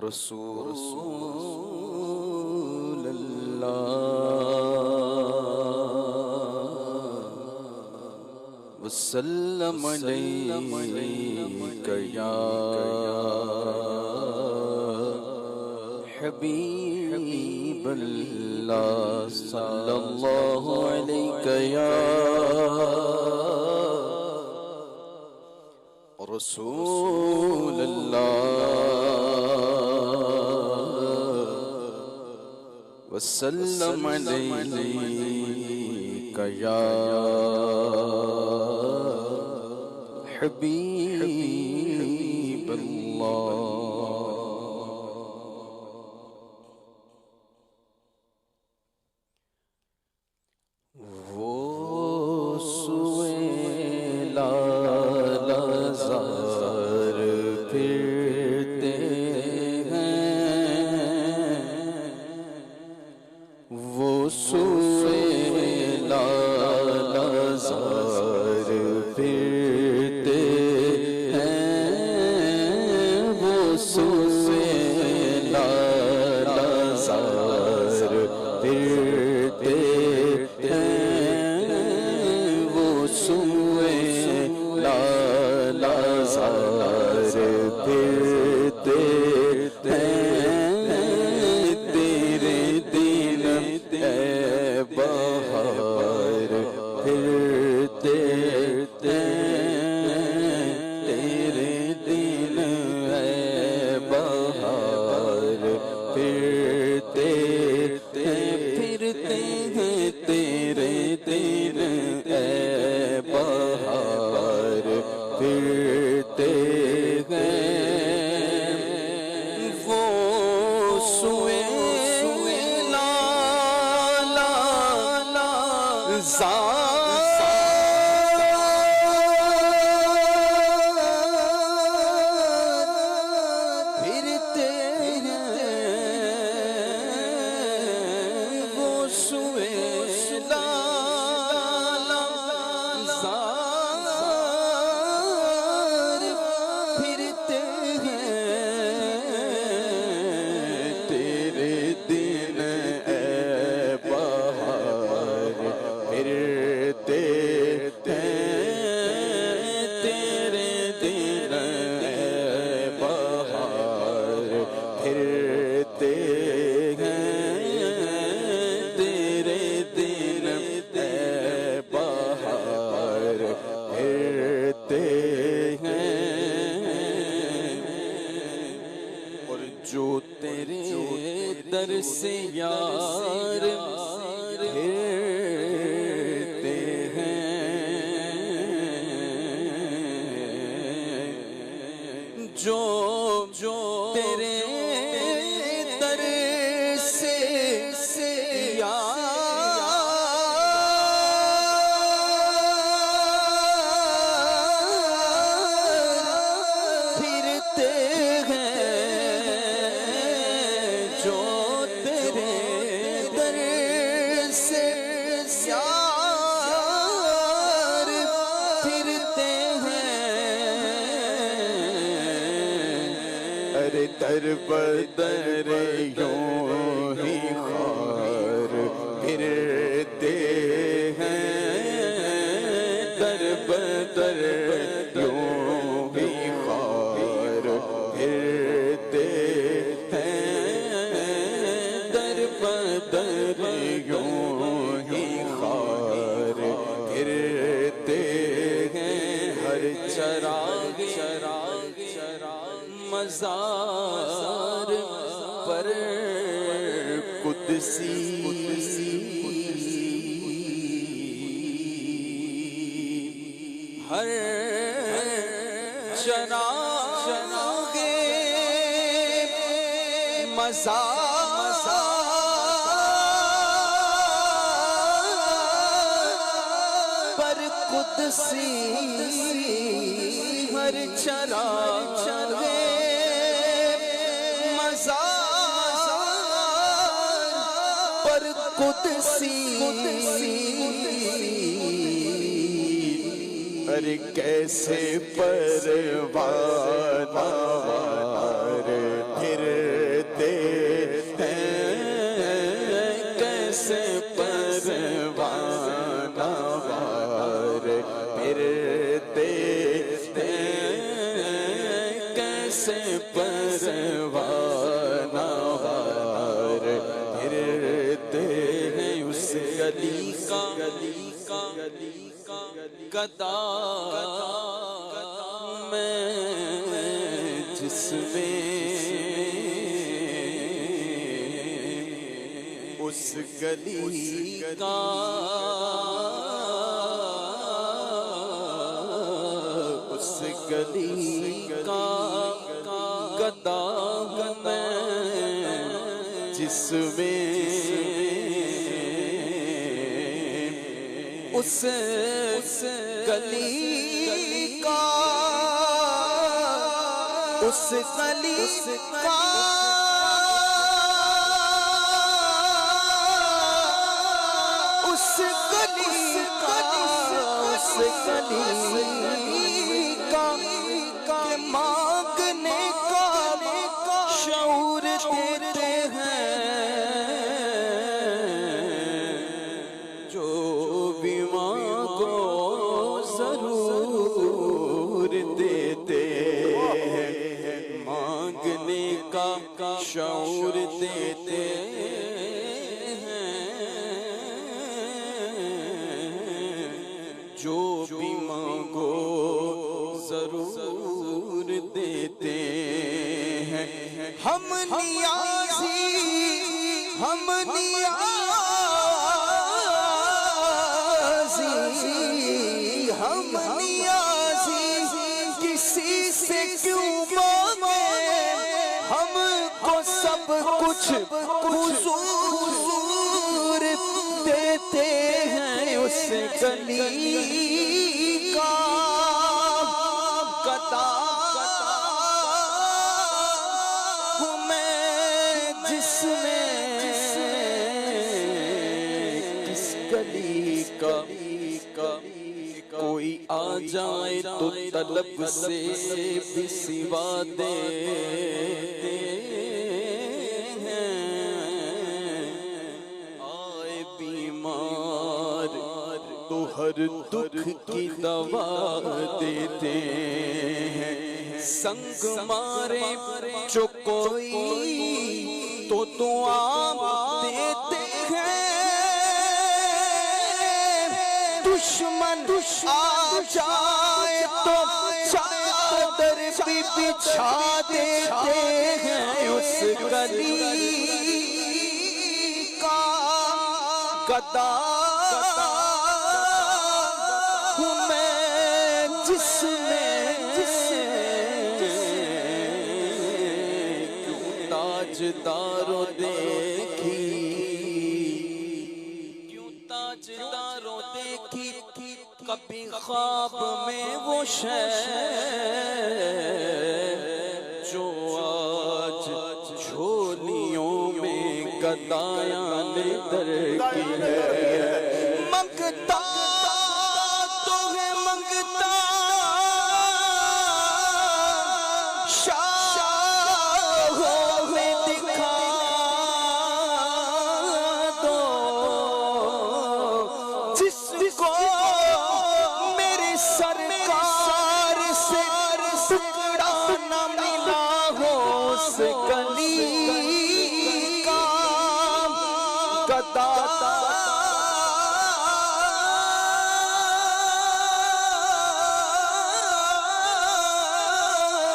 رسول اللہ وسلم علیک یا حبیب اللہ صلی اللہ علیک یا رسول اللہ وسلم علیک یا حبیب اللہ وہ سوئے لالزار پھرتے ہیں وہ سوئے لالزار پھرتے ہیں وہ سوئے لالزار پھرتے سوئے لالزار پھرتے ہیں تیرے دن اے بہار پھرتے ہیں تیرے دن اے بہار پھرتے ہیں تیرے دن اے بہار پھرتے ہیں وہ سوئے پھرتے ہیں وہ سوئے پھرتے ہیں تیرے دن اے بہار پھرتے ہیں تیرے دن اے بہار پھرتے ہیں تیرے دن اے بہار پھرتے ہیں اور جو تیرے در سے یار پھرتے ہیں جو تیرے در سے یار پھرتے ہیں جو تیرے در سے یار پھرتے ہیں ارے در بدر یوں ہی خار پھرتے ہیں در بدر یوں ہی خار پھرتے ہیں در بدر یوں ہی خار پھرتے ہیں ہر چراغ مزار پر قدسی ہر چراغ مزار پر قدسی ہر چراغ پر قدسی ارے کیسے پروانہ وار پھر کیسے پروانہ وار پھرتے ہیں، کیسے پروانہ وار پھرتے ہیں، اس گلی کا گدا میں جس میں اس گلی کا گدا میں جس میں اس گلی کا اس گلی کا اس گلی کا کہ مانگنے کا شعور دیتے ہیں، جو بھی مانگو ضرور دیتے ہیں، مانگنے کا شعور دیتے ہیں، جو بھی مانگو ضرور دیتے ہیں، ہم نیازی کسی سے کیوں مانگے، ہم کو سب کچھ حضور دیتے ہیں، اس گلی کا گدا ہوں میں، جس میں کس گلی کا کوئی آ جائے تو طلب سے بھی سوا دیتے ہیں، آئے بیمار تو ہر دکھ کی دوا دیتے ہیں، سنگ مارے جو کوئی تو دعا دیتے ہیں، دشمن آ جائے تو چادر بھی بچھا دیتے ہیں، اس گلی کا گدا ہوں میں، جس میں کیوں تاجداروں دیکھی، کیوں تاجداروں دیکھی، کبھی خواب میں وہ شے جو آج جھولیوں میں گدایاں نے در کی ہے، منگتا تو ہے منگتا شاہوں میں دکھا دو، جس کو میرے سرکار سے ٹکڑا نہ ملا ہو، اس گلی کا گدا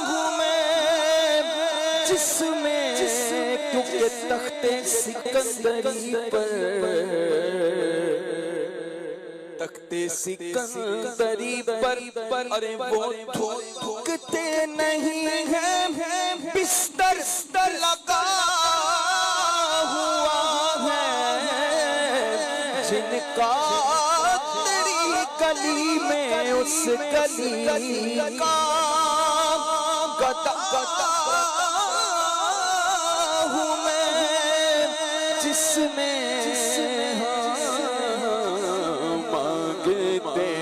ہوں میں، جس میں کیونکہ تخت سکندری پر، تخت سکندری پر ارے وہ تھوکتے نہیں ہیں، بستر لگا ہوا ہے، جن کا تیری گلی میں اس گلی کا گدا ہوں میں، جس میں مانگتے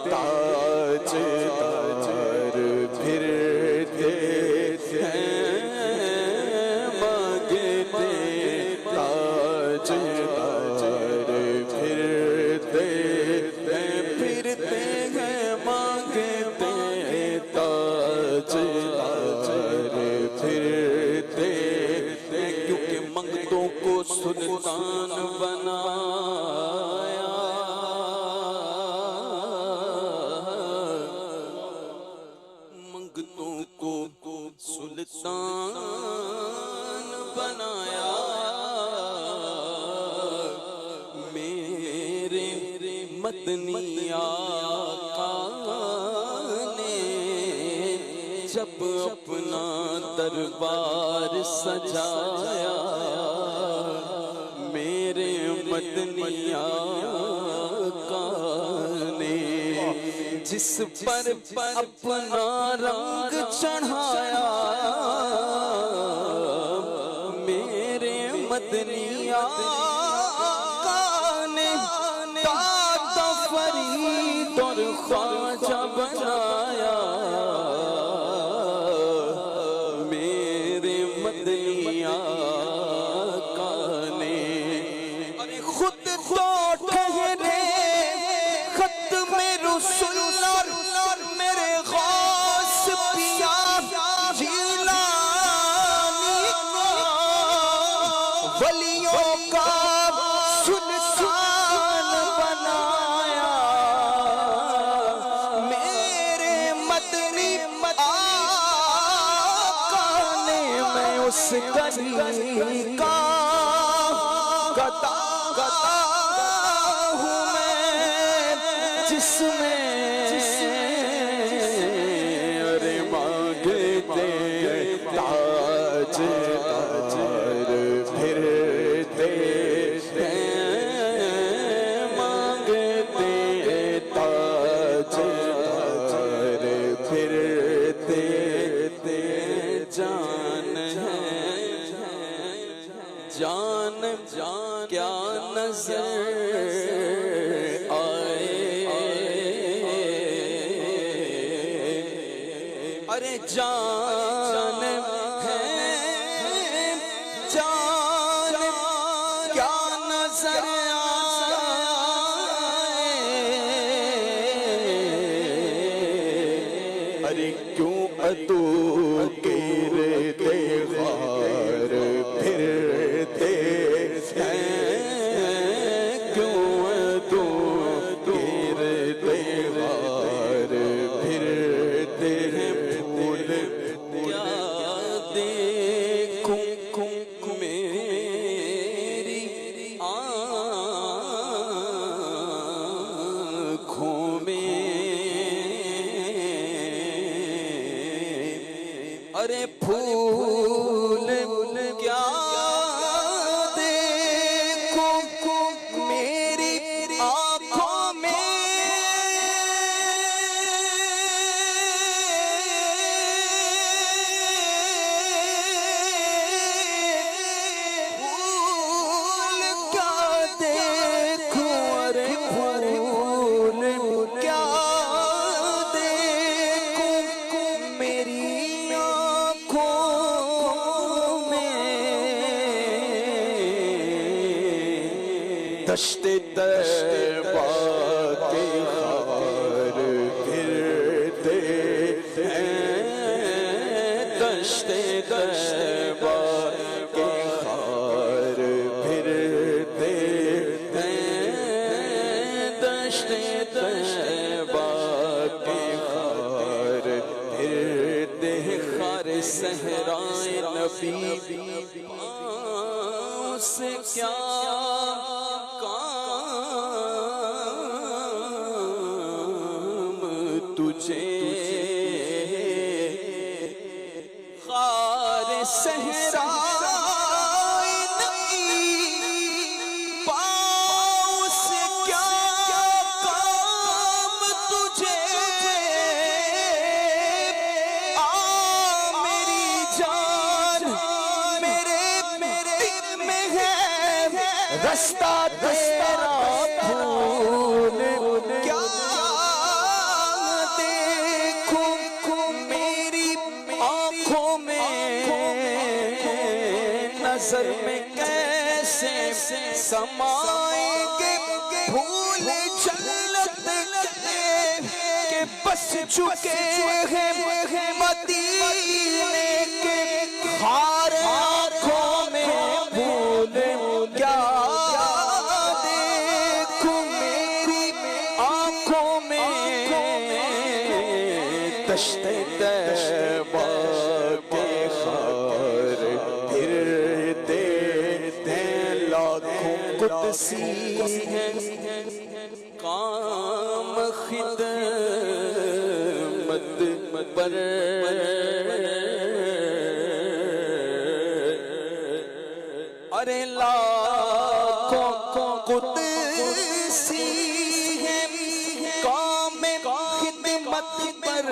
تاجدار پھرتے ہیں، بنایا، منگتوں کو سلطان بنایا، میرے مدنی آقا نے جب اپنا دربار سجایا، میرے مدنی آقا نے جس پر اپنا رنگ چڑھایا، میرے مدنی آقا نے داتا فرید اور خواجہ بنایا، میرے مدنی آقا نے خود تو ٹھہرے ختم رسول میرے غوث پیا جیلانی، ولیوں کا سلطان بنایا، میرے مدنی آقا نے میں اس گلی کا گدا ہوں میں، جس میں ارے مانگتے تاج تاج پھرتے ہیں، مانگتے تاج تاج پھرتے جان ہے جان کیا نظر آئے، ارے جان ہے جان کیا نظر آئے، ارے کیوں عدو گرتے غار پھرتے ہیں، کیوں عدو گرتے غار پھرتے ہیں، پھول کیا دیکھوں میری آنکھوں میں، ارے پھول کیا دیکھوں میری آنکھوں میں، پھول کیا دیکھوں، ارے پھول کیا دیکھوں میری دشت طیبہ کے خار پھرتے ہیں، دشت طیبہ کے خار پھرتے ہیں، دشت طیبہ کے خار پھرتے ہیں، خار صحرائے نبی پاؤں سے کیا خار صحرائے نبی پاؤں سے کیا کام تجھے، آ میری جان میرے دل میں ہے رستہ تیرا، پھول کیا نظر میں کیسے سمائیں گے پھول جنت کے، بس چکے ہیں مدینے کے خار آنکھوں میں، پھول کیا دشت طیبہ کے خار پھرتے ہیں لاکھوں قدسی ہیں کام خدمت پر ارے لاکھوں قدسی ہیں کام خدمت پر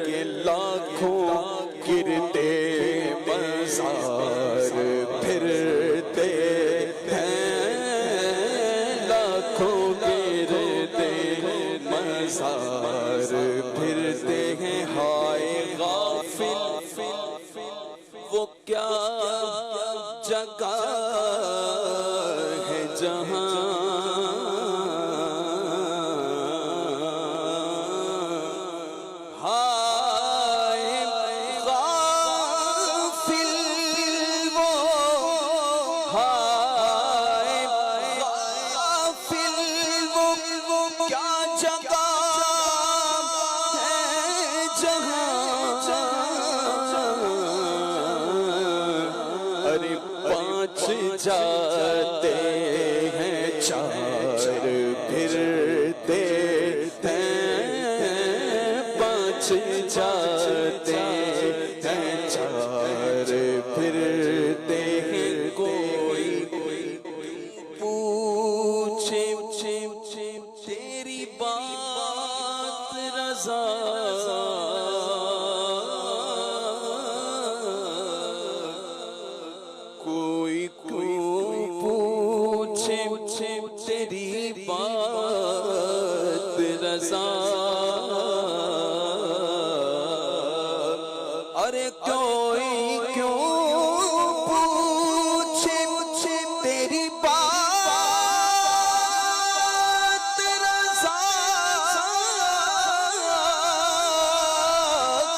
کہ لاکھوں گرتے مزار پھرتے ہیں لاکھوں گرتے مزار پھرتے ہیں ہائے غافل وہ کیا جگہ ہے جہاں ہائے غافل وہ ہائے غافل وہ کیا جگہ ہے جہاں ارے پانچ جاتے ہیں چار پھرتے ہیں پانچ جاتے ہیں چار پھرتے ہیں کوئی پوچھے تیری بات رضا کوئی پوچھے تیری بات رضا ارے کوئی کیوں پوچھے تیری بات رضا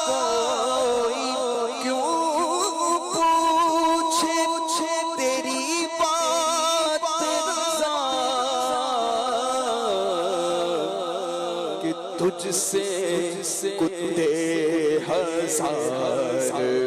کوئی کیوں پوچھے تیری بات رضا کہ تجھ سے کتے ہزار